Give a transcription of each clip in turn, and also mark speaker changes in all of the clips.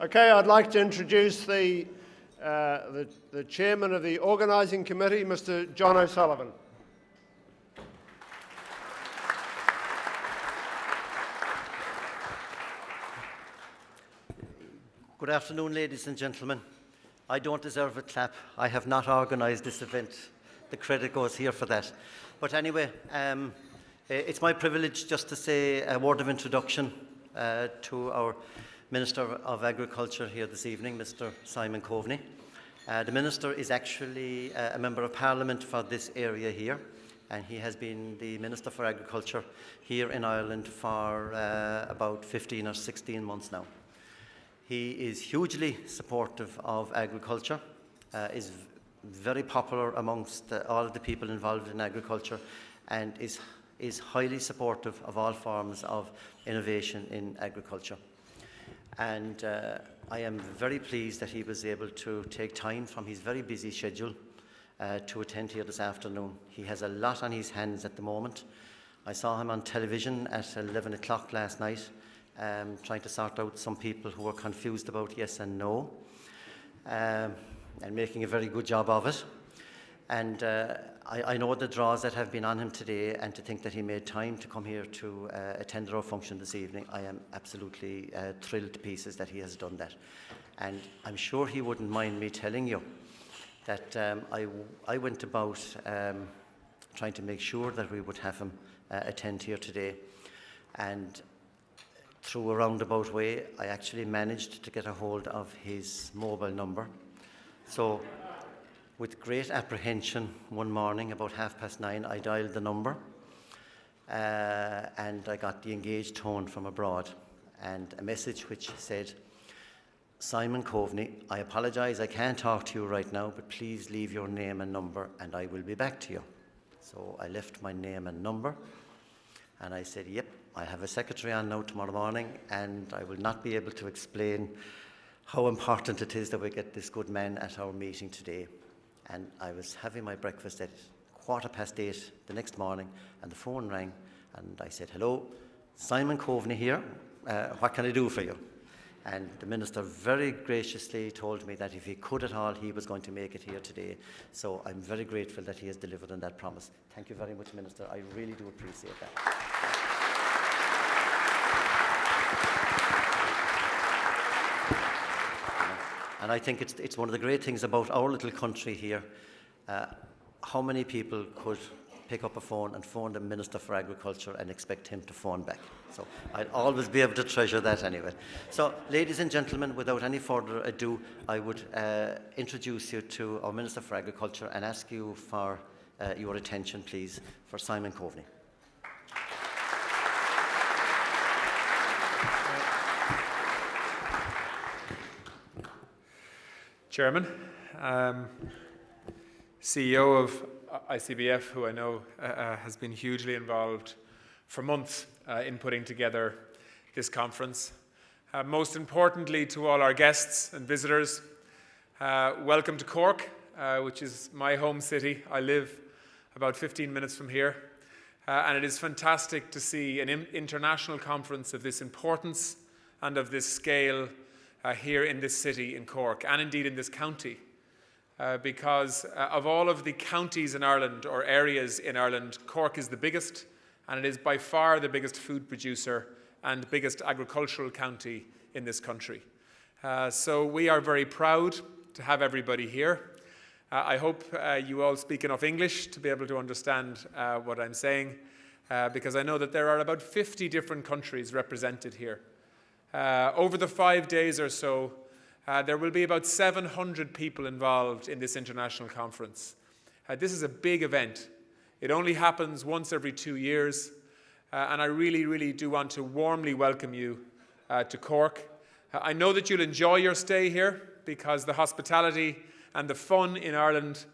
Speaker 1: Okay, I'd like to introduce the chairman of the organising committee, Mr. John O'Sullivan.
Speaker 2: Good afternoon, ladies and gentlemen. I don't deserve a clap. I have not organised this event. The credit goes here for that. But anyway, it's my privilege just to say a word of introduction to our Minister of Agriculture here this evening, Mr. Simon Coveney. The Minister is actually a Member of Parliament for this area here, and he has been the Minister for Agriculture here in Ireland for about 15 or 16 months now. He is hugely supportive of agriculture, is very popular amongst all of the people involved in agriculture, and is highly supportive of all forms of innovation in agriculture. And I am very pleased that he was able to take time from his very busy schedule to attend here this afternoon. He has a lot on his hands at the moment. I saw him on television at 11 o'clock last night, trying to sort out some people who were confused about yes and no, and making a very good job of it. And I know the draws that have been on him today, and to think that he made time to come here to attend our function this evening, I am absolutely thrilled to pieces that he has done that. And I'm sure he wouldn't mind me telling you that I went about trying to make sure that we would have him attend here today. And through a roundabout way, I actually managed to get a hold of his mobile number. So, with great apprehension, one morning about 9:30, I dialed the number and I got the engaged tone from abroad and a message which said, "Simon Coveney, I apologise, I can't talk to you right now, but please leave your name and number and I will be back to you." So I left my name and number and I said, "Yep, I have a secretary on now tomorrow morning and I will not be able to explain how important it is that we get this good man at our meeting today." And I was having my breakfast at 8:15 the next morning, and the phone rang, and I said, "Hello, Simon Coveney here. What can I do for you?" And the Minister very graciously told me that if he could at all, he was going to make it here today. So I'm very grateful that he has delivered on that promise. Thank you very much, Minister. I really do appreciate that. And I think it's one of the great things about our little country here, how many people could pick up a phone and phone the Minister for Agriculture and expect him to phone back. So I'd always be able to treasure that anyway. So, ladies and gentlemen, without any further ado, I would introduce you to our Minister for Agriculture and ask you for your attention, please, for Simon Coveney.
Speaker 3: Chairman, CEO of ICBF, who I know has been hugely involved for months in putting together this conference. Most importantly, to all our guests and visitors, welcome to Cork, which is my home city. I live about 15 minutes from here, and it is fantastic to see an international conference of this importance and of this scale here in this city in Cork, and indeed in this county, because of all of the counties in Ireland or areas in Ireland, Cork is the biggest, and it is by far the biggest food producer and biggest agricultural county in this country. So we are very proud to have everybody here. I hope you all speak enough English to be able to understand what I'm saying, because I know that there are about 50 different countries represented here. Over the 5 days or so, there will be about 700 people involved in this international conference. This is a big event. It only happens once every 2 years, and I really, really do want to warmly welcome you to Cork. I know that you'll enjoy your stay here because the hospitality and the fun in Ireland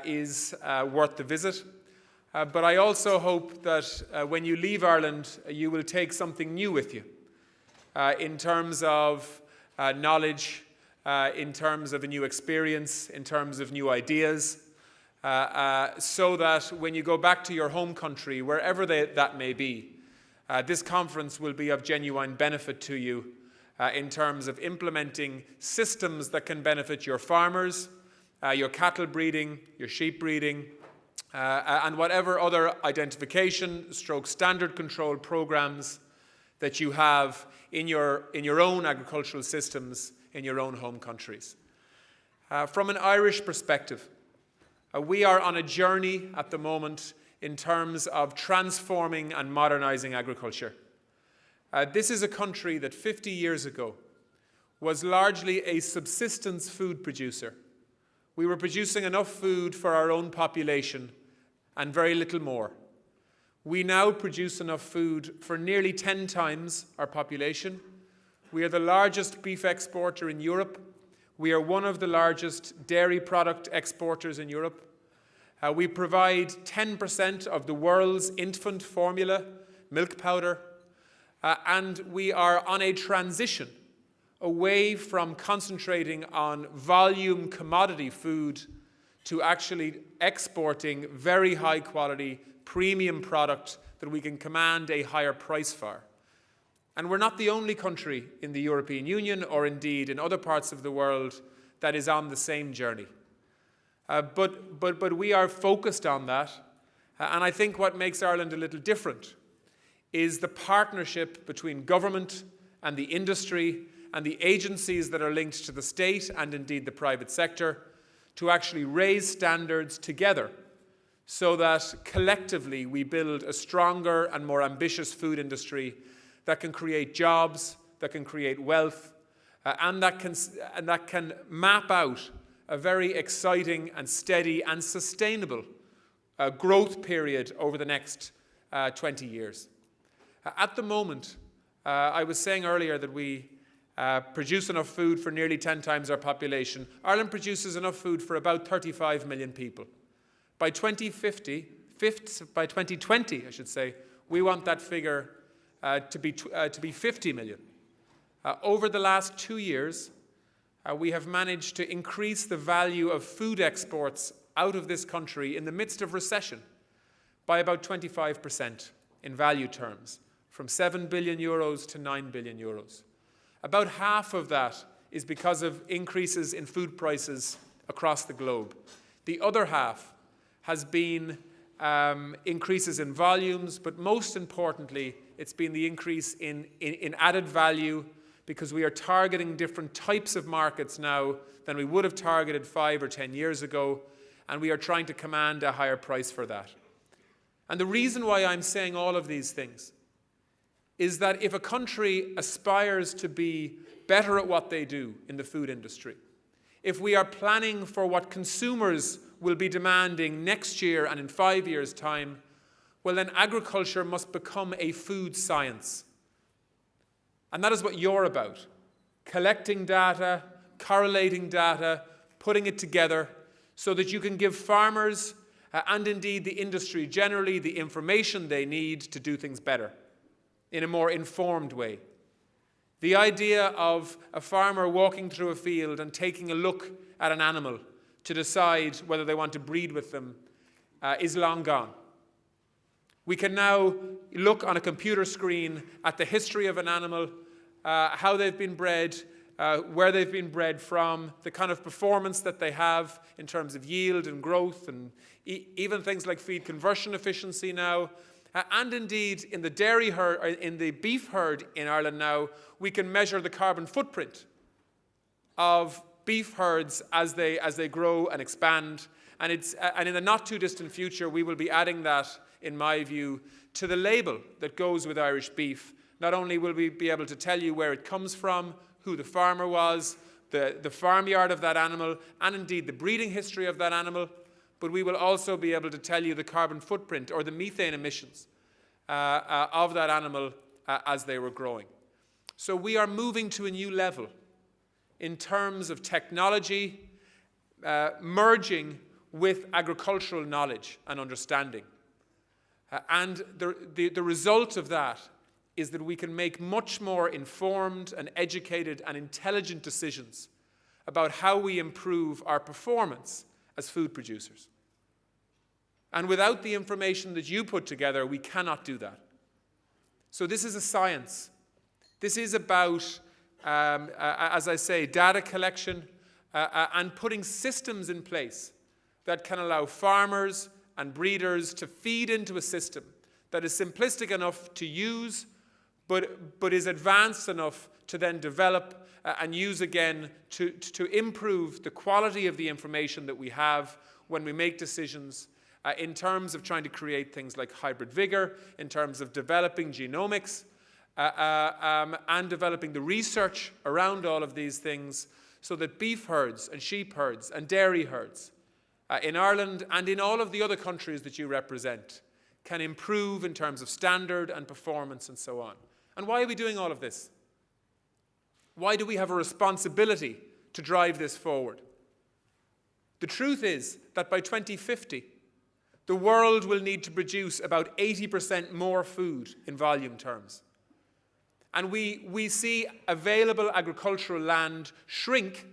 Speaker 3: is worth the visit. But I also hope that when you leave Ireland, you will take something new with you. In terms of knowledge, in terms of a new experience, in terms of new ideas, so that when you go back to your home country, wherever that may be, this conference will be of genuine benefit to you in terms of implementing systems that can benefit your farmers, your cattle breeding, your sheep breeding, and whatever other identification stroke standard control programs that you have in your own agricultural systems in your own home countries. From an Irish perspective, we are on a journey at the moment in terms of transforming and modernizing agriculture. This is a country that 50 years ago was largely a subsistence food producer. We were producing enough food for our own population and very little more. We now produce enough food for nearly 10 times our population. We are the largest beef exporter in Europe. We are one of the largest dairy product exporters in Europe. We provide 10% of the world's infant formula, milk powder, and we are on a transition away from concentrating on volume commodity food to actually exporting very high quality premium product that we can command a higher price for. And we're not the only country in the European Union or indeed in other parts of the world that is on the same journey. But we are focused on that. And I think what makes Ireland a little different is the partnership between government and the industry and the agencies that are linked to the state and indeed the private sector to actually raise standards together so that collectively we build a stronger and more ambitious food industry that can create jobs, that can create wealth, and that can map out a very exciting and steady and sustainable growth period over the next 20 years. At the moment, I was saying earlier that we produce enough food for nearly 10 times our population. Ireland produces enough food for about 35 million people. By 2020, I should say, we want that figure to be 50 million. Over the last 2 years, we have managed to increase the value of food exports out of this country in the midst of recession by about 25% in value terms, from 7 billion euros to 9 billion euros. About half of that is because of increases in food prices across the globe. The other half has been increases in volumes, but most importantly, it's been the increase in added value because we are targeting different types of markets now than we would have targeted 5 or 10 years ago, and we are trying to command a higher price for that. And the reason why I'm saying all of these things is that if a country aspires to be better at what they do in the food industry, if we are planning for what consumers will be demanding next year and in 5 years' time, well then agriculture must become a food science. And that is what you're about. Collecting data, correlating data, putting it together so that you can give farmers and indeed the industry generally the information they need to do things better in a more informed way. The idea of a farmer walking through a field and taking a look at an animal to decide whether they want to breed with them is long gone. We can now look on a computer screen at the history of an animal, how they've been bred, where they've been bred from, the kind of performance that they have in terms of yield and growth, and even things like feed conversion efficiency now. And indeed, in the dairy herd, in the beef herd in Ireland now, we can measure the carbon footprint of beef herds as they grow and expand. And in the not too distant future, we will be adding that, in my view, to the label that goes with Irish beef. Not only will we be able to tell you where it comes from, who the farmer was, the farmyard of that animal, and indeed the breeding history of that animal, but we will also be able to tell you the carbon footprint or the methane emissions of that animal as they were growing. So we are moving to a new level in terms of technology merging with agricultural knowledge and understanding. And the result of that is that we can make much more informed and educated and intelligent decisions about how we improve our performance as food producers. And without the information that you put together, we cannot do that. So this is a science. This is about as I say, data collection, and putting systems in place that can allow farmers and breeders to feed into a system that is simplistic enough to use, but is advanced enough to then develop and use again to improve the quality of the information that we have when we make decisions in terms of trying to create things like hybrid vigor, in terms of developing genomics, and developing the research around all of these things so that beef herds and sheep herds and dairy herds in Ireland and in all of the other countries that you represent can improve in terms of standard and performance and so on. And why are we doing all of this? Why do we have a responsibility to drive this forward? The truth is that by 2050, the world will need to produce about 80% more food in volume terms. And we see available agricultural land shrink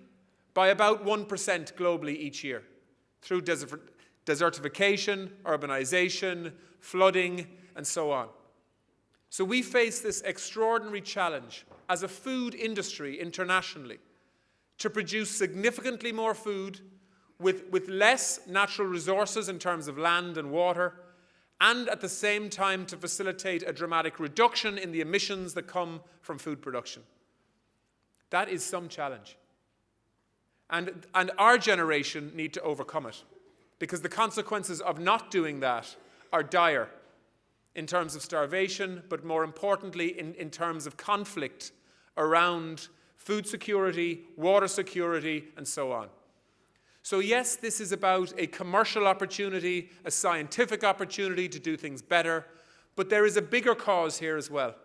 Speaker 3: by about 1% globally each year through desertification, urbanization, flooding, and so on. So we face this extraordinary challenge as a food industry internationally to produce significantly more food with less natural resources in terms of land and water, and at the same time to facilitate a dramatic reduction in the emissions that come from food production. That is some challenge. And our generation need to overcome it, because the consequences of not doing that are dire in terms of starvation, but more importantly in terms of conflict around food security, water security, and so on. So yes, this is about a commercial opportunity, a scientific opportunity to do things better, but there is a bigger cause here as well.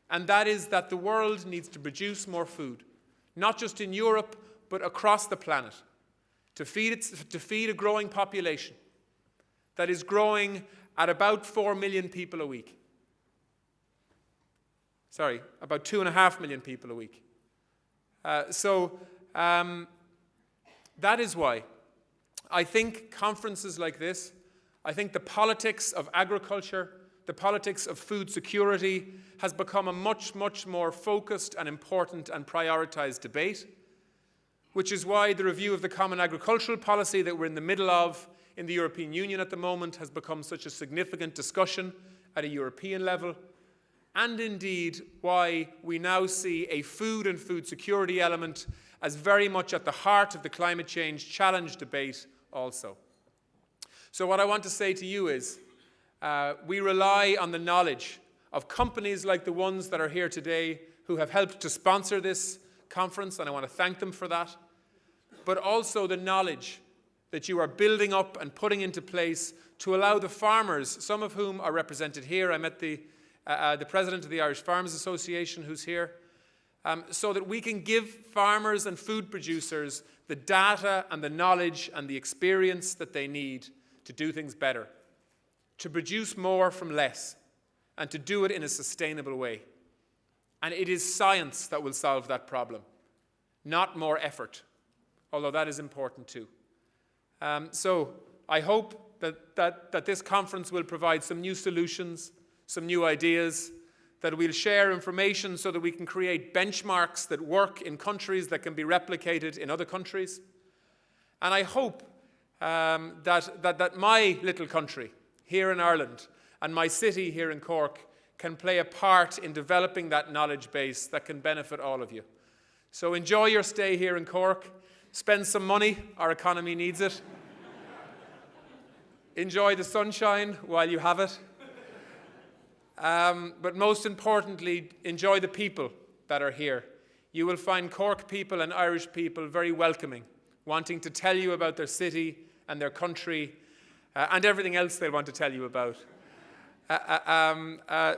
Speaker 3: And that is that the world needs to produce more food, not just in Europe, but across the planet, to feed a growing population that is growing at about 4 million people a week. Sorry, about 2.5 million people a week. That is why I think conferences like this, I think the politics of agriculture, the politics of food security has become a much, much more focused and important and prioritized debate, which is why the review of the Common Agricultural Policy that we're in the middle of in the European Union at the moment has become such a significant discussion at a European level, and indeed why we now see a food and food security element as very much at the heart of the climate change challenge debate also. So what I want to say to you is, we rely on the knowledge of companies like the ones that are here today who have helped to sponsor this conference, and I want to thank them for that, but also the knowledge that you are building up and putting into place to allow the farmers, some of whom are represented here. I met the president of the Irish Farmers Association who's here, so that we can give farmers and food producers the data and the knowledge and the experience that they need to do things better, to produce more from less, and to do it in a sustainable way. And it is science that will solve that problem, not more effort, although that is important too. So I hope that this conference will provide some new solutions, some new ideas, that we'll share information so that we can create benchmarks that work in countries that can be replicated in other countries. And I hope that my little country here in Ireland and my city here in Cork can play a part in developing that knowledge base that can benefit all of you. So enjoy your stay here in Cork. Spend some money. Our economy needs it. Enjoy the sunshine while you have it. But most importantly, enjoy the people that are here. You will find Cork people and Irish people very welcoming, wanting to tell you about their city and their country and everything else they want to tell you about.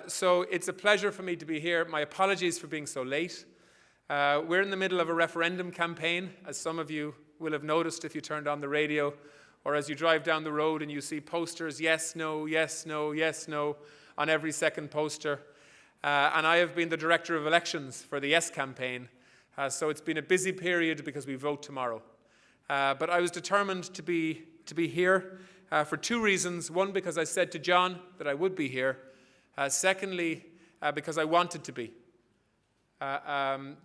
Speaker 3: So it's a pleasure for me to be here. My apologies for being so late. We're in the middle of a referendum campaign, as some of you will have noticed if you turned on the radio, or as you drive down the road and you see posters, yes, no, yes, no, yes, no, on every second poster. And I have been the director of elections for the Yes campaign, so it's been a busy period because we vote tomorrow. But I was determined to be here for two reasons. One, because I said to John that I would be here. Secondly, because I wanted to be.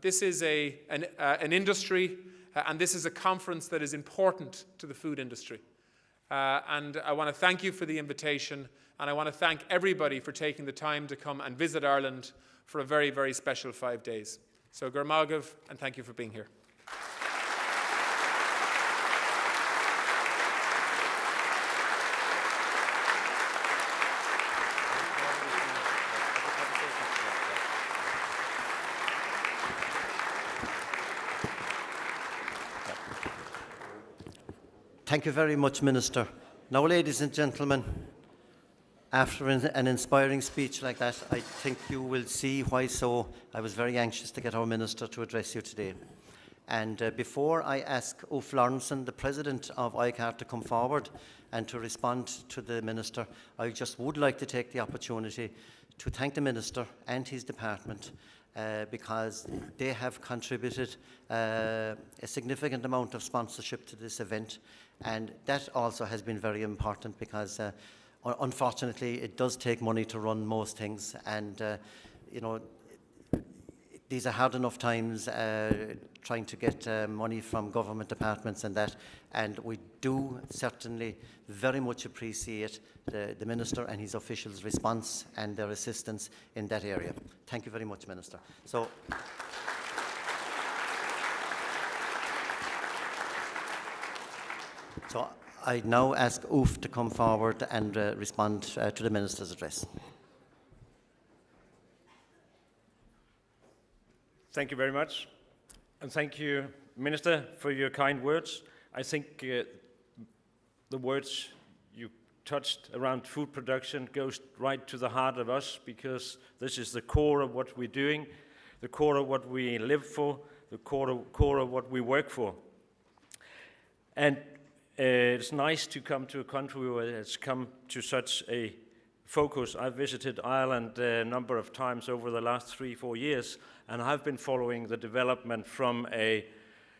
Speaker 3: This is an industry, and this is a conference that is important to the food industry. And I want to thank you for the invitation, and I want to thank everybody for taking the time to come and visit Ireland for a very, very special 5 days. So, Gur Malgav, and thank you for being here.
Speaker 2: Thank you very much, Minister. Now, ladies and gentlemen, after an inspiring speech like that, I think you will see why so I was very anxious to get our Minister to address you today. And before I ask Ulf Lawrenson, the President of ICAR, to come forward and to respond to the Minister, I just would like to take the opportunity to thank the Minister and his department because they have contributed a significant amount of sponsorship to this event, and that also has been very important because unfortunately it does take money to run most things, and you know, these are hard enough times trying to get money from government departments and that, and we do certainly very much appreciate the Minister and his officials' response and their assistance in that area. Thank you very much, Minister. So I now ask Ulf to come forward and respond to the Minister's address.
Speaker 4: Thank you very much. And thank you, Minister, for your kind words. I think the words you touched around food production goes right to the heart of us, because this is the core of what we're doing, the core of what we live for, the core of what we work for. And it's nice to come to a country where it's come to such a focus. I've visited Ireland a number of times over the last 3-4 years, and I've been following the development from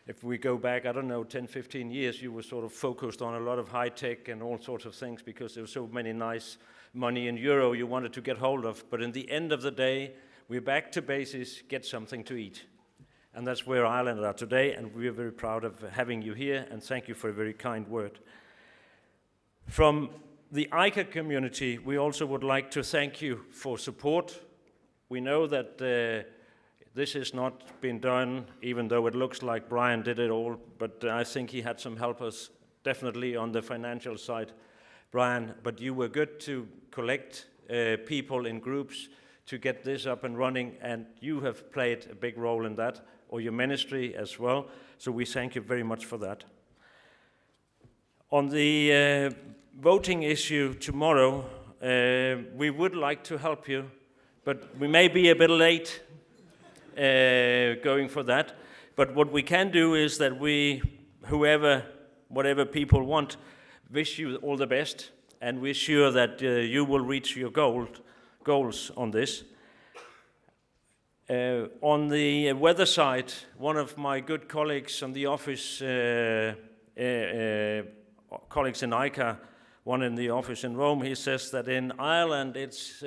Speaker 4: if we go back, I don't know, 10-15 years, you were sort of focused on a lot of high tech and all sorts of things because there was so many nice money in euro you wanted to get hold of. But in the end of the day, we're back to basics, get something to eat. And that's where Ireland are today, and we're very proud of having you here, and thank you for a very kind word. From the ICAR community, we also would like to thank you for support. We know that this has not been done, even though it looks like Brian did it all, but I think he had some helpers, definitely on the financial side, Brian, but you were good to collect people in groups to get this up and running, and you have played a big role in that, or your ministry as well, so we thank you very much for that. On the voting issue tomorrow, we would like to help you, but we may be a bit late going for that. But what we can do is that whatever people want, wish you all the best, and we're sure that you will reach your goals on this. On the weather side, one of my good colleagues on the office, colleagues in ICAR, one in the office in Rome, he says that in Ireland it's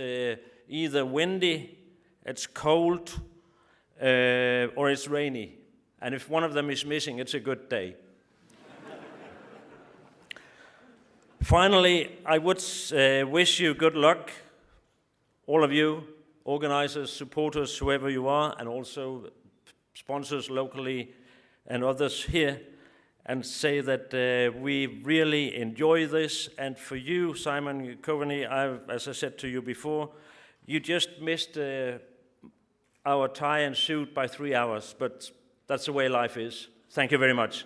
Speaker 4: either windy, it's cold, or it's rainy. And if one of them is missing, it's a good day. Finally, I would wish you good luck, all of you, organizers, supporters, whoever you are, and also sponsors locally and others here, and say that we really enjoy this. And for you, Simon Coveney, as I said to you before, you just missed our tie and suit by 3 hours, but that's the way life is. Thank you very much.